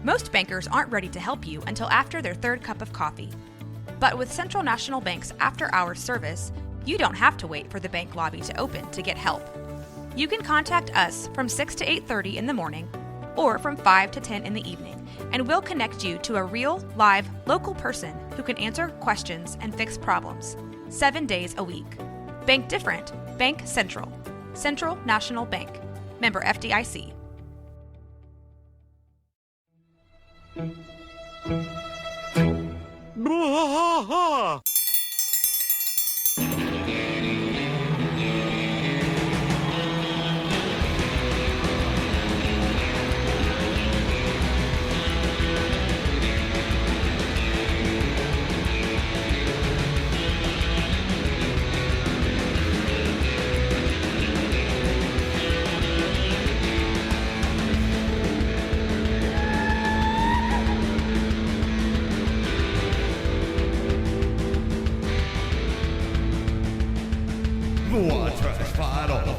Most bankers aren't ready to help you until after their third cup of coffee. But with Central National Bank's after-hours service, you don't have to wait for the bank lobby to open to get help. You can contact us from 6 to 8:30 in the morning or from 5 to 10 in the evening, and we'll connect you to a real, live, local person who can answer questions and fix problems 7 days a week. Bank different. Bank Central. Central National Bank. Member FDIC.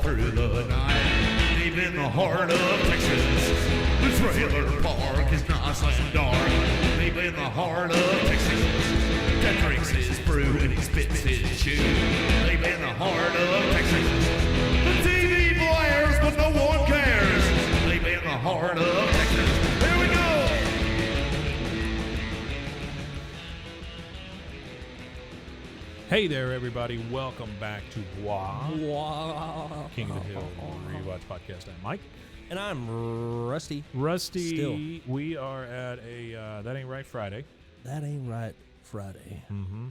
Through the night, deep in the heart of Texas, the trailer park is nice and dark. Deep in the heart of Texas, Ted drinks his brew and he spits his chew. Deep in the heart of Texas, the TV blares but no one cares. Deep in the heart of Texas, here we go. Hey there, everybody. Welcome back to King of the Hill Rewatch Podcast. I'm Mike. And I'm Rusty. Still. We are at a That Ain't Right Friday. That Ain't Right Friday. Mm-hmm.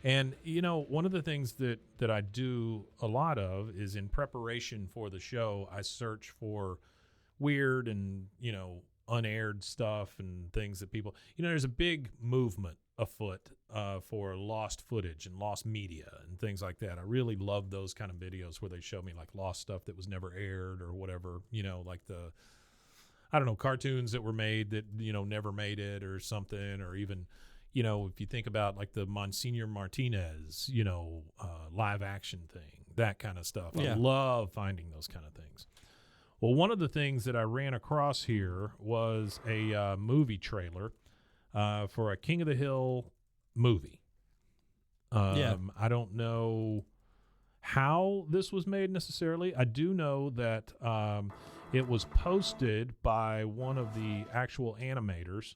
And, you know, one of the things that I do a lot of is in preparation for the show, I search for weird and, you know, unaired stuff and things that people, you know, there's a big movement afoot for lost footage and lost media and things like that. I really love those kind of videos where they show me like lost stuff that was never aired or whatever, you know, like cartoons that were made that, you know, never made it or something, or even, you know, if you think about like the Monsignor Martinez, you know, live action thing, that kind of stuff. Yeah. I love finding those kind of things. Well, one of the things that I ran across here was a movie trailer for a King of the Hill movie. I don't know how this was made necessarily. I do know that it was posted by one of the actual animators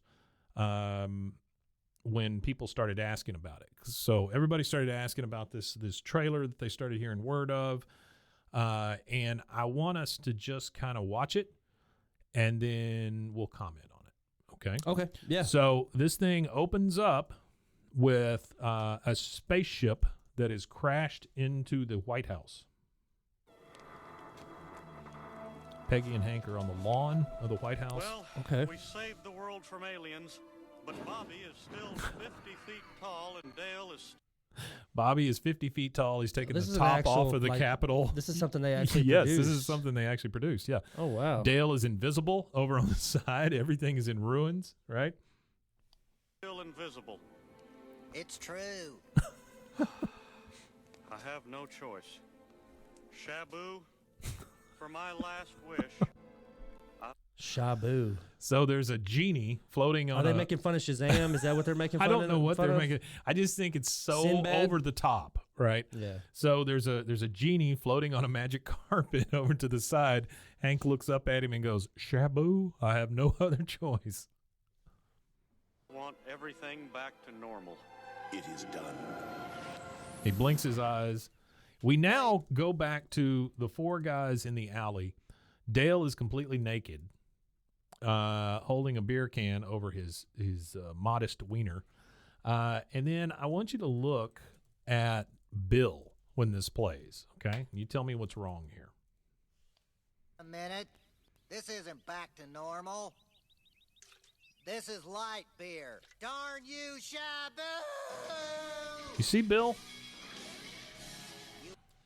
when people started asking about it. So everybody started asking about this trailer that they started hearing word of. And I want us to just kind of watch it, and then we'll comment on it. Okay. Yeah. So this thing opens up with a spaceship that is crashed into the White House. Peggy and Hank are on the lawn of the White House. Well, we saved the world from aliens, but Bobby is still 50 feet tall and Dale is... Bobby is 50 feet tall. He's taking the top off of the Capitol. This is something they actually Yes, produced. this is something they actually produced, yeah. Oh, wow. Dale is invisible over on the side. Everything is in ruins, right? Still invisible. It's true. I have no choice. SHABU, for my last wish... SHABU. So there's a genie floating on. Are they making fun of Shazam? Is that what they're making fun of? I don't know what they're making. I just think it's so Sinbad? over the top, right? Yeah. So there's a genie floating on a magic carpet over to the side. Hank looks up at him and goes, "SHABU, I have no other choice." Want everything back to normal. It is done. He blinks his eyes. We now go back to the four guys in the alley. Dale is completely naked, holding a beer can over his modest wiener. And then I want you to look at Bill when this plays, okay? You tell me what's wrong here. A minute. This isn't back to normal. This is light beer. Darn you, SHABU! You see Bill?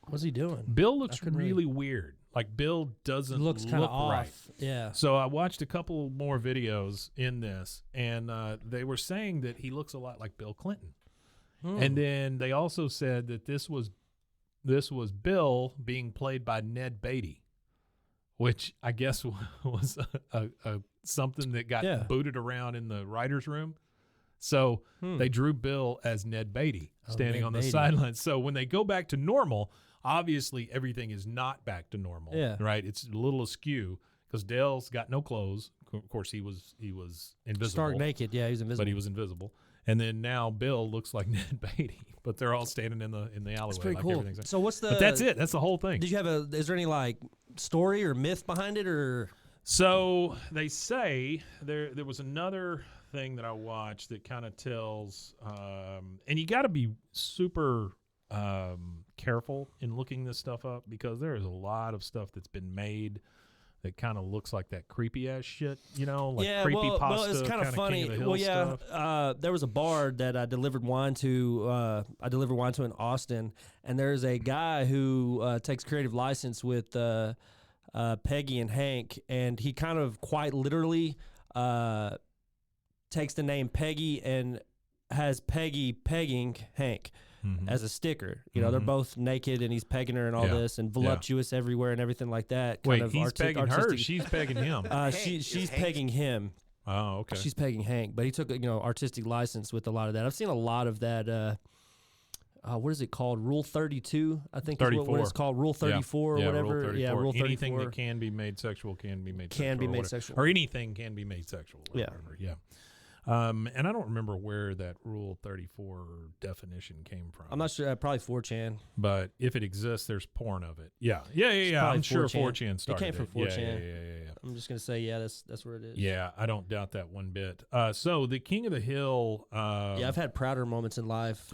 What's he doing? Bill looks really weird. Like Bill doesn't look kind of off. Right. Yeah. So I watched a couple more videos in this, and they were saying that he looks a lot like Bill Clinton. And then they also said that this was Bill being played by Ned Beatty. which I guess was a something that got Yeah. booted around in the writer's room. So they drew Bill as Ned Beatty standing Ned on the Beatty. sidelines. So when they go back to normal, obviously everything is not back to normal. Yeah. Right? It's a little askew because Dale's got no clothes. Of course, he was invisible. Stark naked. Yeah, he was invisible. But he was invisible. And then now Bill looks like Ned Beatty, but they're all standing in the alleyway. That's pretty like cool. everything's- So what's the? But that's it. That's the whole thing. Did you have is there any like story or myth behind it or? So they say there was another thing that I watched that kind of tells, and you got to be super careful in looking this stuff up because there is a lot of stuff that's been made that kind of looks like that creepy ass shit, like creepy pasta. Well, it's kind of funny. King of the Hill stuff. There was a bar that I delivered wine to. I delivered wine to in Austin, and there's a guy who takes creative license with Peggy and Hank, and he kind of quite literally takes the name Peggy and has Peggy pegging Hank. As a sticker, they're both naked and he's pegging her and all this and voluptuous everywhere and everything like that. Wait, he's pegging her. Or she's pegging him. She's pegging him. Oh, okay. She's pegging Hank, but he took artistic license with a lot of that. I've seen a lot of that. What is it called? Rule 32, I think. 34. Is what it's called. Rule 34 or whatever. Rule 34. Yeah, Rule 34. Anything that can be made sexual can be made sexual. Or anything can be made sexual. Or whatever. Yeah. And I don't remember where that Rule 34 definition came from. I'm not sure. Probably 4chan. But if it exists, there's porn of it. Yeah. I'm sure 4chan started it. Came from 4chan. Yeah. I'm just gonna say, that's where it is. Yeah, I don't doubt that one bit. So the King of the Hill. Yeah, I've had prouder moments in life.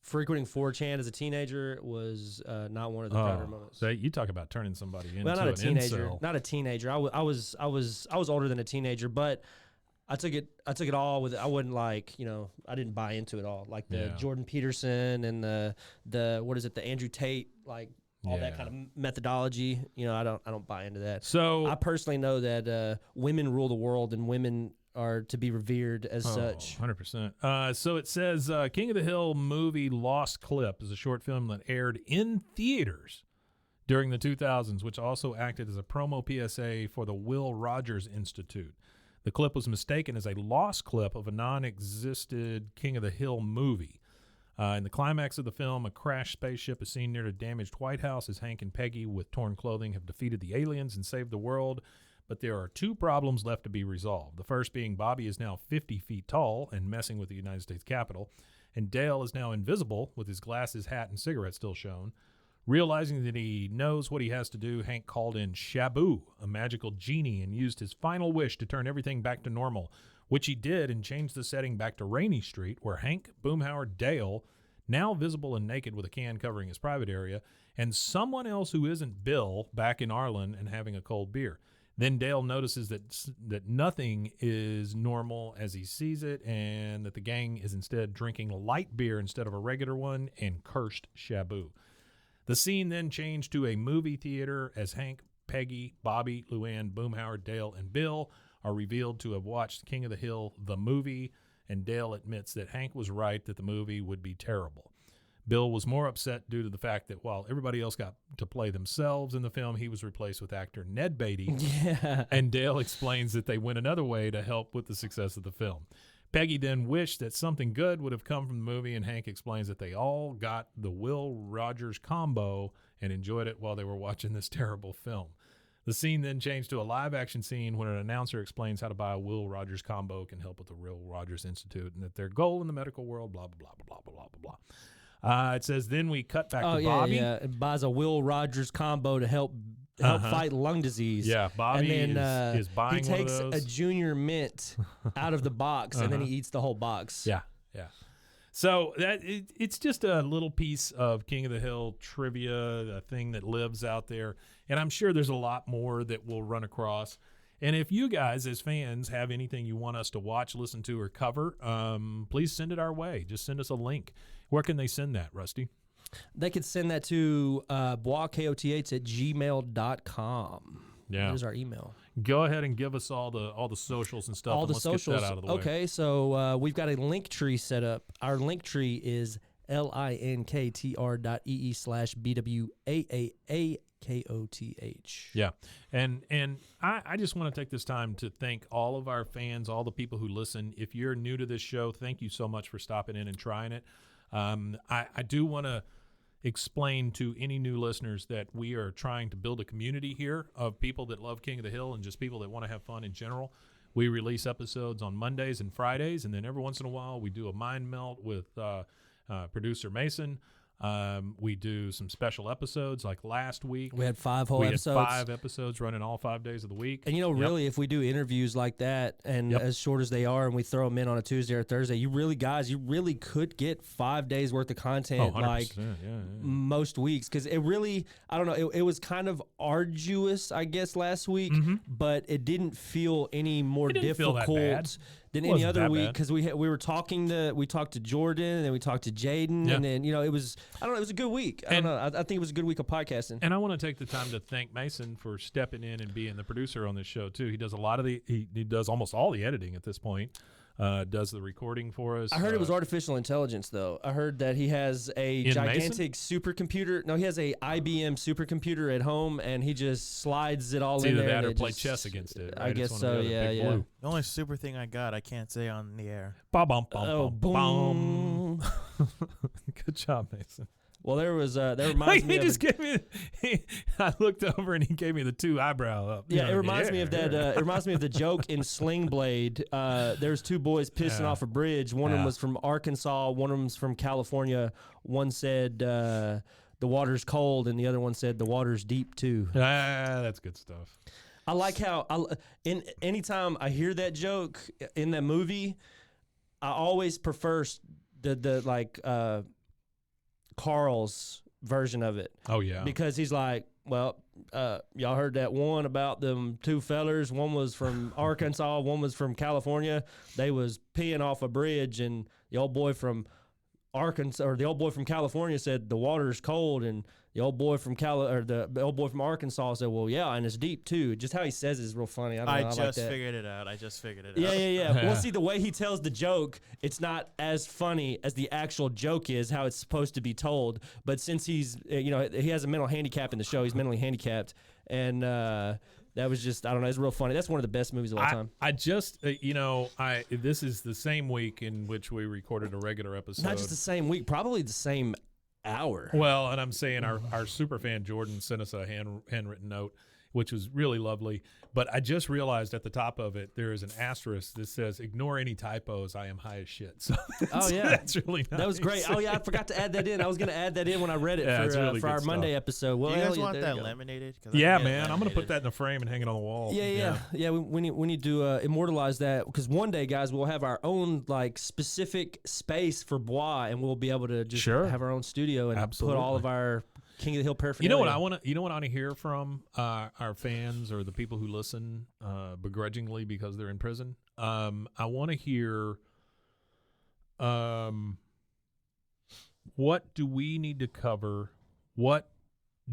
Frequenting 4chan as a teenager was not one of the prouder moments. You talk about turning somebody into not a teenager. incel. Not a teenager. I was older than a teenager, but I took it all with. I wouldn't I didn't buy into it all. Like the Jordan Peterson and the what is it? The Andrew Tate, like all that kind of methodology. I don't buy into that. So I personally know that women rule the world and women are to be revered as such. 100%. So it says King of the Hill movie Lost Clip is a short film that aired in theaters during the 2000s, which also acted as a promo PSA for the Will Rogers Institute. The clip was mistaken as a lost clip of a non-existed King of the Hill movie. In the climax of the film, a crashed spaceship is seen near a damaged White House as Hank and Peggy, with torn clothing, have defeated the aliens and saved the world. But there are two problems left to be resolved. The first being Bobby is now 50 feet tall and messing with the United States Capitol, and Dale is now invisible with his glasses, hat, and cigarette still shown. Realizing that he knows what he has to do, Hank called in SHABU, a magical genie, and used his final wish to turn everything back to normal, which he did and changed the setting back to Rainy Street, where Hank, Boomhauer, Dale, now visible and naked with a can covering his private area, and someone else who isn't Bill back in Arlen and having a cold beer. Then Dale notices that nothing is normal as he sees it, and that the gang is instead drinking light beer instead of a regular one, and cursed SHABU. The scene then changed to a movie theater as Hank, Peggy, Bobby, Luann, Boomhauer, Dale, and Bill are revealed to have watched King of the Hill, the movie, and Dale admits that Hank was right that the movie would be terrible. Bill was more upset due to the fact that while everybody else got to play themselves in the film, he was replaced with actor Ned Beatty. Yeah. And Dale explains that they went another way to help with the success of the film. Peggy then wished that something good would have come from the movie, and Hank explains that they all got the Will Rogers combo and enjoyed it while they were watching this terrible film. The scene then changed to a live-action scene when an announcer explains how to buy a Will Rogers combo can help with the Will Rogers Institute, and that their goal in the medical world, blah, blah, blah, blah, blah, blah, blah. It says, then we cut back to Bobby. Yeah. It buys a Will Rogers combo to help fight lung disease. Yeah, Bobby and then, is buying he takes one of those. a Junior Mint out of the box, and then he eats the whole box. Yeah. So it's just a little piece of King of the Hill trivia, a thing that lives out there. And I'm sure there's a lot more that we'll run across. And if you guys as fans have anything you want us to watch, listen to, or cover, please send it our way. Just send us a link. Where can they send that, Rusty? They could send that to boiskoth@gmail.com. Yeah. There's our email. Go ahead and give us all the socials and stuff. All and the let's socials. Get that out of the way. Okay, so we've got a link tree set up. Our link tree is linktr.ee/BWAAAK KOTH. Yeah. And I just want to take this time to thank all of our fans, all the people who listen. If you're new to this show, thank you so much for stopping in and trying it. I do want to explain to any new listeners that we are trying to build a community here of people that love King of the Hill and just people that want to have fun in general. We release episodes on Mondays and Fridays, and then every once in a while we do a mind melt with producer Mason. We do some special episodes like last week. We had 5 whole episodes. We had 5 episodes running all 5 days of the week. And, really, if we do interviews like that and as short as they are and we throw them in on a Tuesday or Thursday, you really could get 5 days worth of content most weeks. Because it really, I don't know, it was kind of arduous, I guess, last week, but it didn't feel any more difficult than any other week, because we talked to Jordan, and then we talked to Jaden, and then it was it was a good week. I think it was a good week of podcasting. And I want to take the time to thank Mason for stepping in and being the producer on this show too. He does a lot of he does almost all the editing at this point. Does the recording for us. I heard it was artificial intelligence, though. I heard that he has a gigantic supercomputer. No, he has a IBM supercomputer at home, and he just slides it all it's in either there. That or play chess against it. Right? I guess so. Yeah. The only super thing I got, I can't say on the air. Boom. Good job, Mason. Well, there reminds me. He just gave me. I looked over and he gave me the 2 eyebrow up. Yeah, it reminds me of that. It reminds me of the joke in Sling Blade. There's 2 boys pissing off a bridge. One of them was from Arkansas. One of them's from California. One said the water's cold, and the other one said the water's deep too. That's good stuff. I like how anytime I hear that joke in that movie, I always prefer the Carl's version of it. Oh yeah, because he's like, well, y'all heard that one about them 2 fellers. One was from Arkansas, one was from California. They was peeing off a bridge, and the old boy from California said the water's cold, and the old boy from the old boy from Arkansas said, well, yeah, and it's deep too. Just how he says it is real funny. I just figured it out. Yeah. Well, see, the way he tells the joke, it's not as funny as the actual joke is, how it's supposed to be told. But since he's, he has a mental handicap in the show, he's mentally handicapped, and that was just, I don't know, it's real funny. That's one of the best movies of all time. I just, this is the same week in which we recorded a regular episode. Not just the same week, probably the same hour. Well, and I'm saying our super fan Jordan sent us a handwritten note, which was really lovely. But I just realized at the top of it, there is an asterisk that says, ignore any typos. I am high as shit. So that's really nice. That was great. Oh, yeah, I forgot to add that in. I was going to add that in when I read it for our Monday episode. Well, do you guys want that laminated? Yeah, man. I'm going to put that in a frame and hang it on the wall. Yeah. We need to immortalize that, because one day, guys, we'll have our own specific space for Bois, and we'll be able to just have our own studio and put all of our King of the Hill paraphernalia. You know what I want to hear from our fans or the people who listen begrudgingly because they're in prison? I want to hear what do we need to cover? What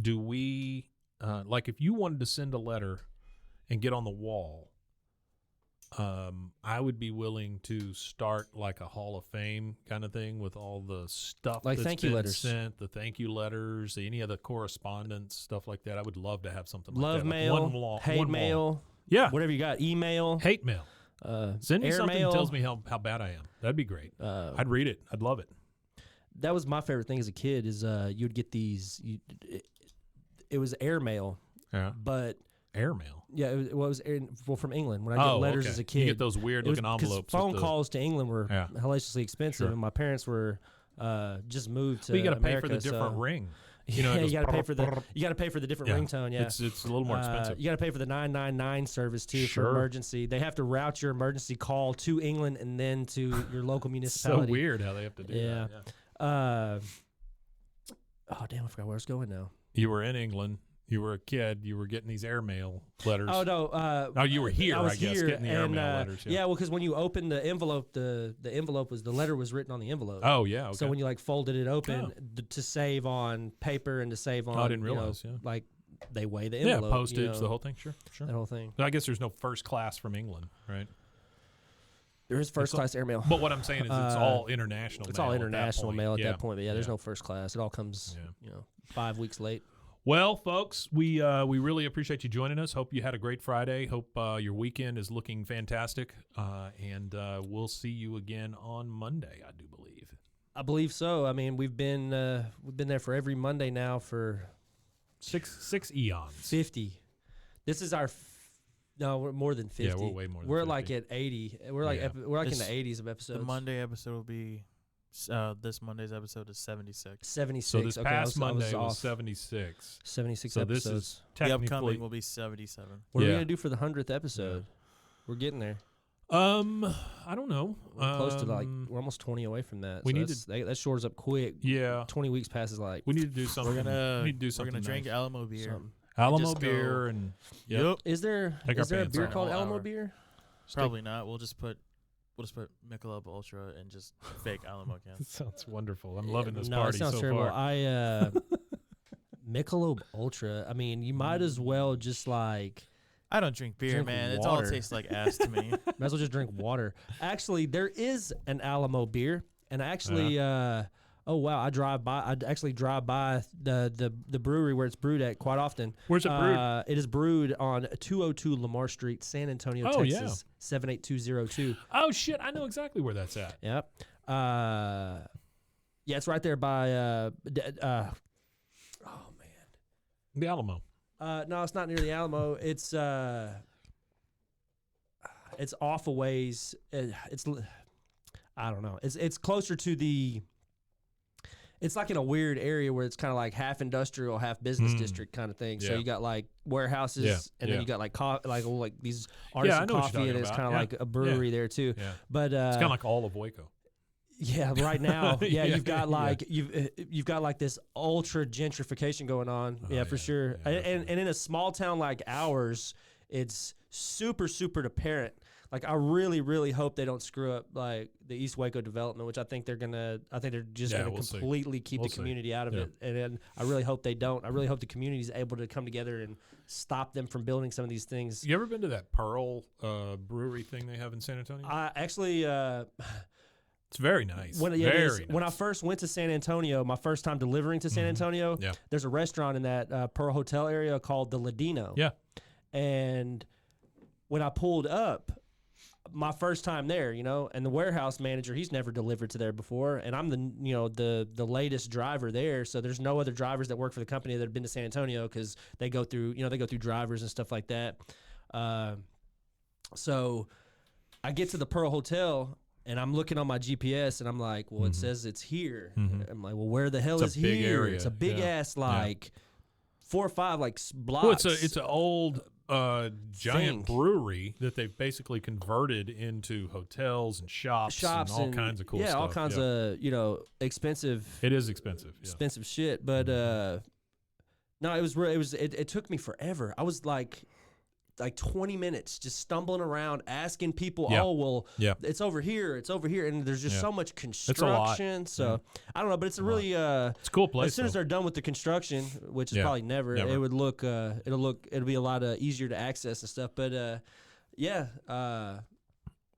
do we like? If you wanted to send a letter and get on the wall, I would be willing to start like a Hall of Fame kind of thing with all the stuff like that's thank you been letters. sent, the thank you letters, any of the correspondence, stuff like that. I would love to have something Love like that. mail, hate mail, whatever you got, email, hate mail. Send me something mail. that tells me how bad I am. That'd be great. I'd read it. I'd love it. That was my favorite thing as a kid is you'd get these. It was airmail, but. Airmail. Yeah, it was from England. When I get letters as a kid, you get those weird looking envelopes. Phone calls to England were hellaciously expensive, and my parents were just moved to. But you got to pay America, for the different ring. You got to pay for the different ringtone. Yeah, it's a little more expensive. You got to pay for the 999 service too for emergency. They have to route your emergency call to England and then to your local municipality. So weird how they have to do that. Yeah. Oh damn! I forgot where I was going now. You were in England. You were a kid. You were getting these airmail letters. Oh no! You were here. I guess here, getting the airmail letters. Yeah, well, because when you opened the envelope, the envelope the letter was written on the envelope. Oh yeah. Okay. So when you folded it open to save on paper and to save on, I didn't realize. They weigh the envelope. Yeah, postage, the whole thing. Sure. The whole thing. But I guess there's no first class from England, right? There is first class airmail. But what I'm saying is it's all international. It's all international mail at that point. But there's no first class. It all comes 5 weeks late. Well, folks, we really appreciate you joining us. Hope you had a great Friday. Hope your weekend is looking fantastic. And we'll see you again on Monday, I do believe. I believe so. I mean, we've been there for every Monday now for six eons. 50. This is our no, we're more than 50. Yeah, we're way more than We're 50. like at 80. We're like we're like in the 80s of episodes. The Monday episode will be. This Monday's episode is 76. 76. So this okay, past Monday was off. 76. 76 So episodes. this is The technically upcoming will be 77. What are we Yeah. gonna do for the 100th episode? We're getting there. I don't know. We're close to we're almost 20 away from that. We so need that shores up quick. Yeah. 20 weeks passes like We need to do something. We're gonna we need to do something drink nice. Alamo beer. something. Alamo just go- beer and Yep. Is there Take our a pants beer off. called All Alamo hour. beer? Probably not. We'll just put Michelob Ultra and just fake Alamo cans. Sounds wonderful. I'm loving this no, party it sounds so terrible. far. Michelob Ultra. I mean, you might as well just like I don't drink beer, Drink man. It water. all tastes like ass to me. might as well just drink water. Actually, there is an Alamo beer, and actually, oh wow, I actually drive by the brewery where it's brewed at quite often. Where's it brewed? It is brewed on 202 Lamar Street, San Antonio, Oh, yeah. Texas, 78202. Oh shit! I know exactly where that's at. Yep. Yeah, it's right there by. Oh man. The Alamo. No, it's not near the Alamo. It's off a ways. It's I don't know. It's closer to the. It's like in a weird area where it's kind of like half industrial, half business district kind of thing. So Yeah. you got like warehouses, Yeah, and yeah. then you got like like these I artisan know what you're coffee, talking and it's about. kind of Yeah. like a brewery there too. Yeah. But It's kind of like all of Waco. yeah, right now, Yeah, you've got yeah. like you've got like this ultra gentrification going on. Oh, yeah, for yeah. sure. Yeah, and definitely. in a small town like ours, it's super apparent. Like I really hope they don't screw up like the East Waco development, which I think they're just Yeah, gonna we'll see. completely keep We'll the see. community out of Yeah. it. And I really hope they don't. I really hope the community is able to come together and stop them from building some of these things. You ever been to that Pearl brewery thing they have in San Antonio? I actually. It's very nice. When I first went to San Antonio, my first time delivering to San Antonio, Yeah. there's a restaurant in that Pearl Hotel area called the Ladino. Yeah. And when I pulled up, my first time there, and the warehouse manager, he's never delivered to there before, and I'm the latest driver there, so there's no other drivers that work for the company that have been to San Antonio because they go through drivers and stuff like that. So I get to the Pearl Hotel. And I'm looking on my GPS, and I'm like, well, it says it's here. I'm like, well, where the hell It's is a big here? area. It's a big Yeah. ass, like 4 or 5 like blocks. Well, it's an old giant thing. brewery that they've basically converted into hotels and shops and all kinds of cool stuff. all kinds of expensive, It is expensive. Yeah. expensive shit. But no, it took me forever. I was like 20 minutes just stumbling around asking people, Yeah. oh well, Yeah. it's over here, and there's just Yeah. so much a lot. construction. So I don't know, but it's a really It's a cool place. as soon as though. they're done with the construction, which is Yeah, probably never, never. it would look it'll be a lot easier to access and stuff. But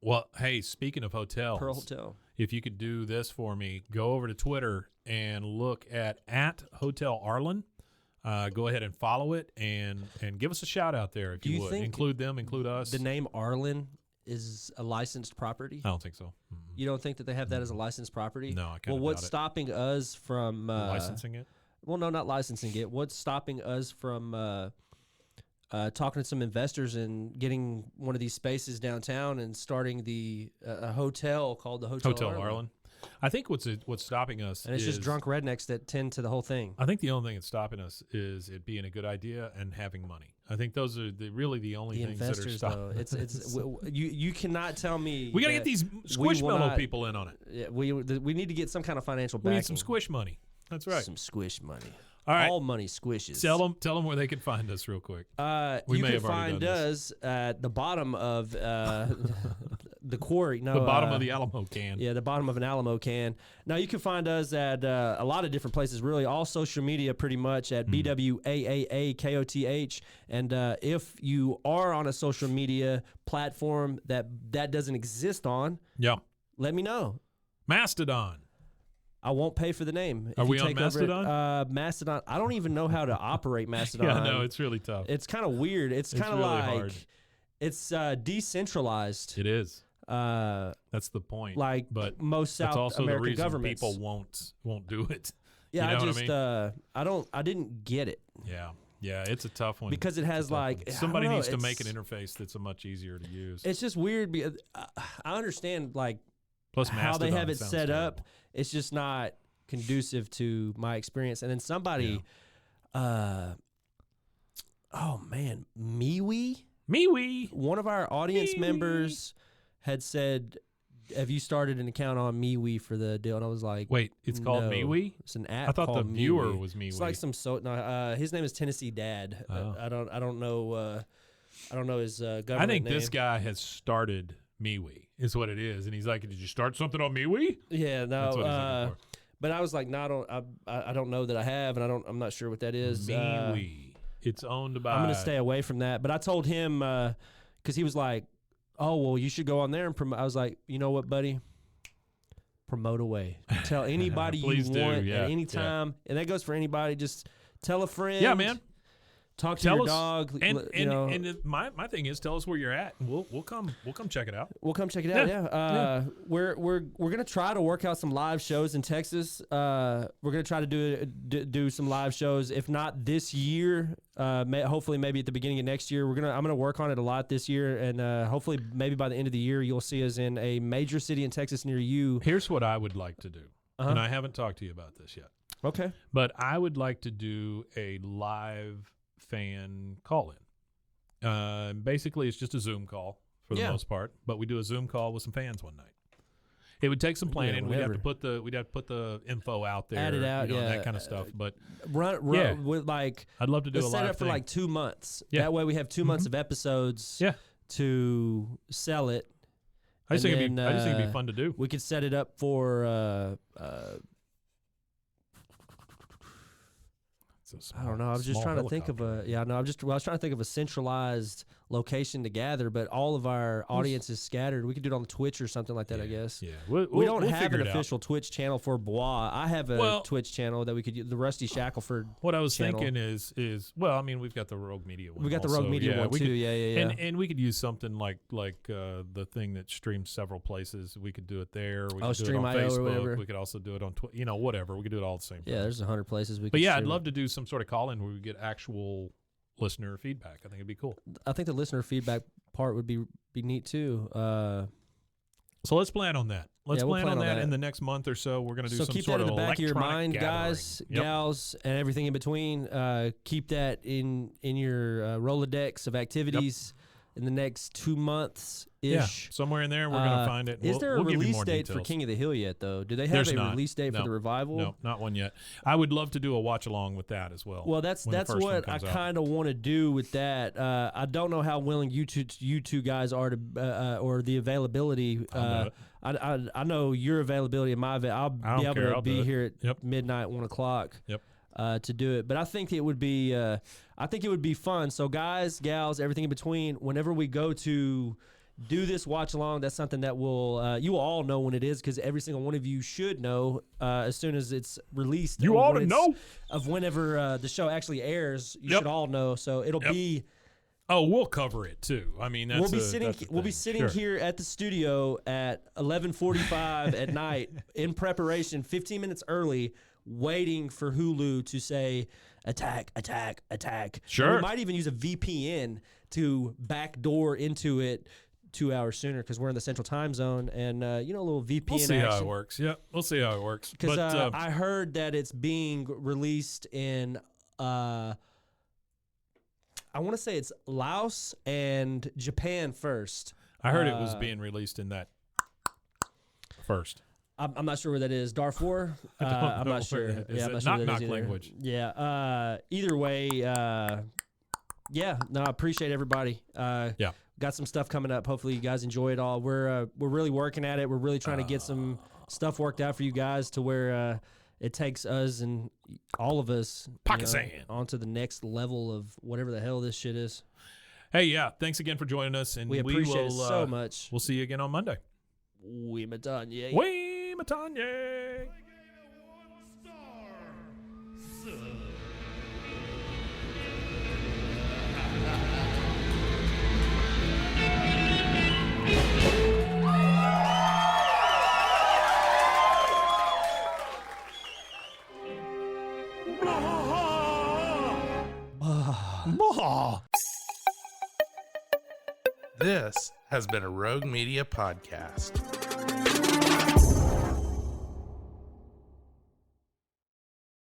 Well, hey, speaking of hotels, Pearl Hotel. if you could do this for me, go over to Twitter and look at Hotel Arlen. Go ahead and follow it and give us a shout out there if Do you you would. think Include them, include us. The name Arlen is a licensed property. I don't think so. You don't think that they have that as a licensed property? No, I kinda Well, what's doubt it. stopping us from Licensing it? Well, no, not licensing it. What's stopping us from talking to some investors and getting one of these spaces downtown and starting a hotel called the Hotel Arlen. I think what's stopping us And it's is just drunk rednecks that tend to the whole thing. I think the only thing that's stopping us is it being a good idea and having money. I think those are really the only The things that are investors, stopping though, us. you cannot tell me We got to get that these we will Squishmallow not- people in on it. Yeah, we need to get some kind of financial We backing. need some squish money. That's right. Some squish money. All right. All money squishes. Tell them where they can find us real quick. We You may can have already find done us at the bottom of the quarry. No, the bottom of the Alamo can. Yeah, the bottom of an Alamo can. Now, you can find us at a lot of different places, really, all social media pretty much at BWAAAKOTH. And if you are on a social media platform that doesn't exist on, Yeah. let me know. Mastodon. I won't pay for the name. Are If we you on take over it, Mastodon? Mastodon. I don't even know how to operate Mastodon. Yeah, no, it's really tough. It's kind of weird. It's kind of really like hard. it's decentralized. It is. Uh, That's the point. like but most that's South also American the reason governments. people won't do it. Yeah, You know I what just I mean? I didn't get it Yeah, it's a tough one because it It's a has tough one. like I don't somebody know, needs to make an it's- interface that's a much easier to use. It's just weird because I understand like Plus, how they Mastodon have it sounds set terrible. up. It's just not conducive to my experience. And then somebody, oh man, MeWe. one of our audience MeWe. members had said, "Have you started an account on MeWe for the deal?" And I was like, Wait, it's called no. MeWe? It's an app. I thought the called viewer MeWe. was MeWe. It's like some his name is Tennessee Dad. Oh. I don't know. I don't know his government I think name. this guy has started MeWe, is what it is. And he's like, did you start something on MeWe? Yeah, no. That's what he's looking for. But I was like, no, I don't know that I have, and I'm not sure what that is. MeWe. It's owned by. I'm gonna stay away from that. But I told him because he was like, "Oh, well, you should go on there and promote." I was like, "You know what, buddy? Promote away. Tell anybody you Please do, want yeah, at any yeah. time, and that goes for anybody. Just tell a friend. Yeah, man. Talk to Tell your us, dog. my thing is, tell us where you're at, and we'll come check it out. We'll come check it out. Yeah. We're gonna try to work out some live shows in Texas. We're gonna try to do some live shows. If not this year, hopefully maybe at the beginning of next year. I'm gonna work on it a lot this year, and hopefully maybe by the end of the year you'll see us in a major city in Texas near you. Here's what I would like to do, Uh-huh. and I haven't talked to you about this yet, Okay. but I would like to do a live fan call-in. Basically, it's just a Zoom call for the Yeah. most part, but we do a Zoom call with some fans one night. It would take some planning. We'd have to put the info out there, Add it out, and yeah. that kind of stuff. But Run Yeah. with like. I'd love to do Let's a set live it up for thing. like 2 months. Yeah. That way we have 2 months of episodes. Yeah. To sell it. I just think And it'd then, be fun to do. We could set it up for It's a I don't know. I was just small trying to think of helicopter. I was trying to think of a centralized location to gather, but all of our audience is scattered. We could do it on Twitch or something like that, I guess. Yeah, We don't have figure an it out. official Twitch channel for Bois. I have a Well- Twitch channel that we could use, the Rusty Shackelford. What I was channel. thinking is well, I mean, we've got the Rogue Media one. We got the also. Rogue Media one we too. could- Yeah. And we could use something like the thing that streams several places. We could do it there. We Oh, could do it on Stream.io or Facebook. whatever. We could also do it on Twitter. Whatever. We could do it all at the same time. Yeah, there's 100 places we But could yeah, I'd stream love it. to do some sort of call-in where we get actual listener feedback. I think it'd be cool. I think the listener feedback part would be neat too. So let's plan on that. Let's Yeah, we'll plan on plan on that that. in the next month or so. We're going to do So some keep sort that in of the back of your electronic mind, gathering. guys, Yep. gals, and everything in between. Keep that in your Rolodex of activities in the next 2 months Yeah, ish. somewhere in there, we're going to find it. Is there a we'll give you release more date for details. King of the Hill yet, though? Do they have There's a not. release date No. for the revival? No, not one yet. I would love to do a watch along with that as well. Well, that's when the first one what I comes out. kind of want to do with that. I don't know how willing you two guys are to, or the availability. I'll do it. I know your availability and my I'll I don't be able care. to I'll do be it. here at Yep. midnight, 1 o'clock. Yep. To do it, but I think it would be. I think it would be fun. So, guys, gals, everything in between. Whenever we go to do this watch along, that's something that will you will all know when it is, because every single one of you should know as soon as it's released. You or ought when to it's- know. of whenever the show actually airs. You Yep. should all know. So it'll Yep. be. Oh, we'll cover it too. I mean, that's We'll be that's the We'll be thing. sitting Sure. here at the studio at 11:45 at night in preparation, 15 minutes early, waiting for Hulu to say attack, attack, attack. Sure. And we might even use a VPN to backdoor into it 2 hours sooner because we're in the Central Time Zone, and a little VPN. We'll see how it action. works. Yeah, we'll see how it works. Because But I heard that it's being released in, I want to say it's Laos and Japan first. I heard it was being released in that first. I'm not sure where that is. Darfur? don't I'm know not sure. where that is. Yeah, I'm not It's sure where that knock-knock is either. language. Yeah. Either way, yeah. No, I appreciate everybody. Yeah. Got some stuff coming up. Hopefully you guys enjoy it all. We're really working at it. We're really trying to get some stuff worked out for you guys to where it takes us and all of us Pakistan. onto the next level of whatever the hell this shit is. Hey, yeah, thanks again for joining us, and We appreciate will, it so much. We'll see you again on Monday. We done, yeah. We Matanye. This has been a Rogue Media podcast.